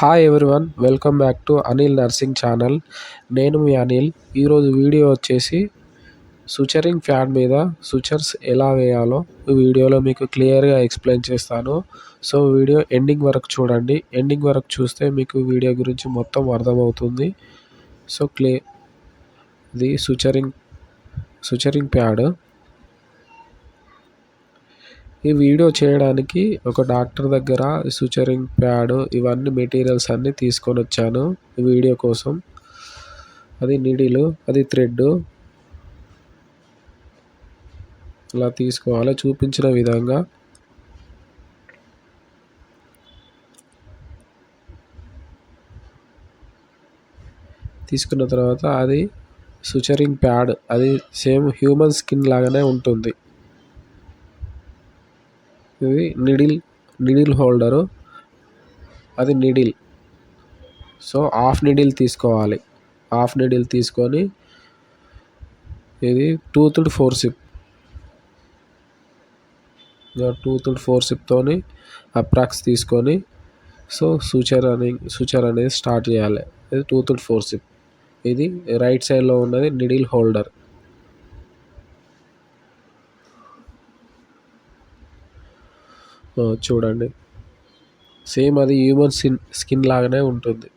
Hi everyone, welcome back to Anil nursing channel. నేను మీ అనిల్. ఈరోజు video వచ్చేసి సుచరింగ్ ఫ్యాన్ మీద సుచర్స్ ఎలా వేయాలో ఈ వీడియోలో మీకు క్లియర్గా ఎక్స్ప్లెయిన్ చేస్తాను. సో వీడియో ఎండింగ్ వరకు చూడండి. ఎండింగ్ వరకు చూస్తే మీకు వీడియో గురించి మొత్తం అర్థమవుతుంది. సో ఇది సుచరింగ్ ప్యాడ్. ఈ వీడియో చేయడానికి ఒక డాక్టర్ దగ్గర సుచరింగ్ ప్యాడ్ ఇవన్నీ మెటీరియల్స్ అన్నీ తీసుకొని వచ్చాను ఈ వీడియో కోసం. అది నీడిలు, అది థ్రెడ్. ఇలా తీసుకోవాలి చూపించిన విధంగా. తీసుకున్న తర్వాత అది సుచరింగ్ ప్యాడ్, అది సేమ్ హ్యూమన్ స్కిన్ లాగానే ఉంటుంది. ఇది నిడిల్ హోల్డరు, అది నిడిల్. సో హాఫ్ నిడిల్ తీసుకోవాలి. హాఫ్ నిడిల్ తీసుకొని ఇది టూత్డ్ ఫోర్సిప్తోని అప్రాక్స్ తీసుకొని సో సూచర్ అనేది స్టార్ట్ చేయాలి. ఇది టూత్డ్ ఫోర్సిప్. ఇది రైట్ సైడ్లో ఉన్నది నిడిల్ హోల్డర్. చూడండి, సేమ్ అది హ్యూమన్ స్కిన్ లాగానే ఉంటుంది.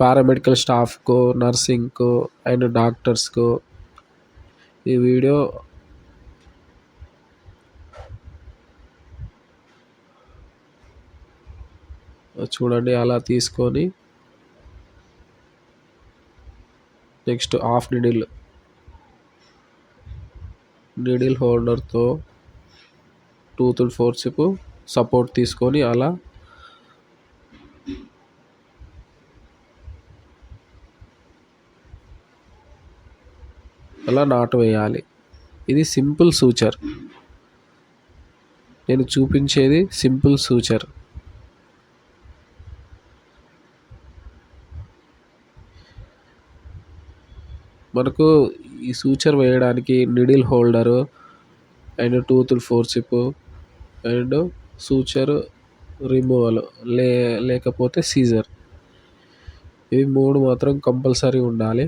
పారామెడికల్ స్టాఫ్కు, నర్సింగ్కు అండ్ డాక్టర్స్కు ఈ వీడియో చూడండి. అలా తీసుకొని నెక్స్ట్ హాఫ్ నిడిల్ హోల్డర్తో టూత్డ్ ఫోర్సిప్ సపోర్ట్ తీసుకొని అలా నాటు వేయాలి. ఇది సింపుల్ సూచర్. నేను చూపించేది సింపుల్ సూచర్. మనకు ఈ సూచర్ వేయడానికి needle holder and toothed forceps and suture removal లేకపోతే సీజర్, ఇవి 3 మాత్రం కంపల్సరీ ఉండాలి.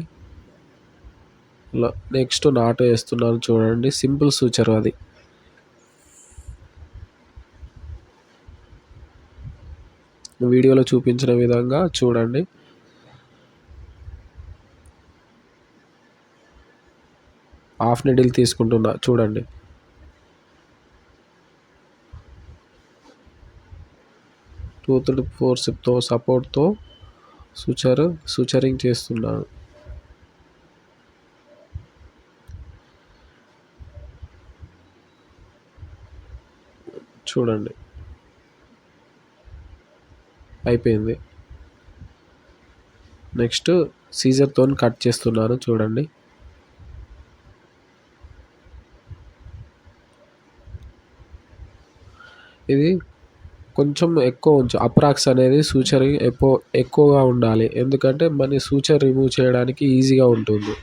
నెక్స్ట్ నాటు వేస్తున్నాను చూడండి. సింపుల్ సూచర్ అది. వీడియోలో చూపించిన విధంగా చూడండి. హాఫ్ నిడిల్ తీసుకుంటున్నా చూడండి. టూత్డ్ ఫోర్సిప్తో సపోర్ట్తో సూచరింగ్ చేస్తున్నాను. చూడండి, అయిపోయింది. నెక్స్ట్ సీజర్తో కట్ చేస్తున్నాను చూడండి. ఇది కొంచెం ఎక్కువ ఉంచు. అప్రాక్స్ అనేది సూచరింగ్ ఎక్కువగా ఉండాలి, ఎందుకంటే మన సూచర్ రిమూవ్ చేయడానికి ఈజీగా ఉంటుంది.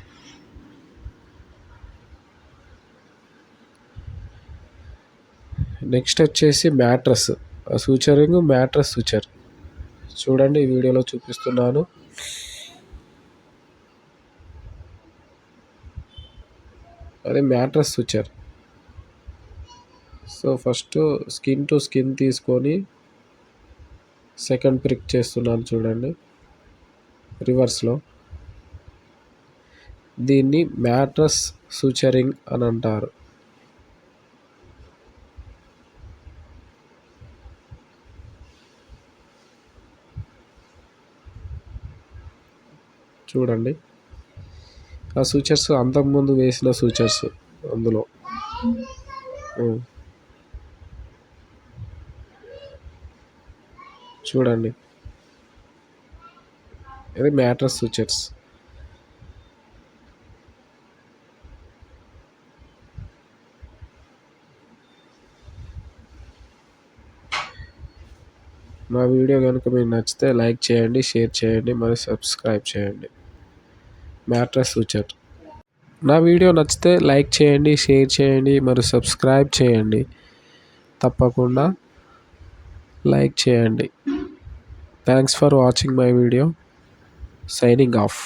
నెక్స్ట్ వచ్చేసి మ్యాట్రస్ సూచరింగ్, మ్యాట్రస్ సూచర్ చూడండి. ఈ వీడియోలో చూపిస్తున్నాను. అది mattress suture. So first skin to skin తీసుకొని సెకండ్ ప్రిక్ చేస్తున్నాను చూడండి రివర్స్లో. దీన్ని మ్యాట్రస్ సూచరింగ్ అని అంటారు. చూడండి, ఆ సూచర్స్ అంతకుముందు వేసిన సూచర్స్ అందులో. చూడండి, ఇది మ్యాట్రస్ సూచర్స్. నా వీడియో కనుక మీకు నచ్చితే లైక్ చేయండి, షేర్ చేయండి, మరి సబ్స్క్రైబ్ చేయండి. Mattress suture. నా వీడియో నచ్చితే లైక్ చేయండి, షేర్ చేయండి, మరియు సబ్స్క్రైబ్ చేయండి. తప్పకుండా లైక్ చేయండి. Thanks for watching my video. Signing off.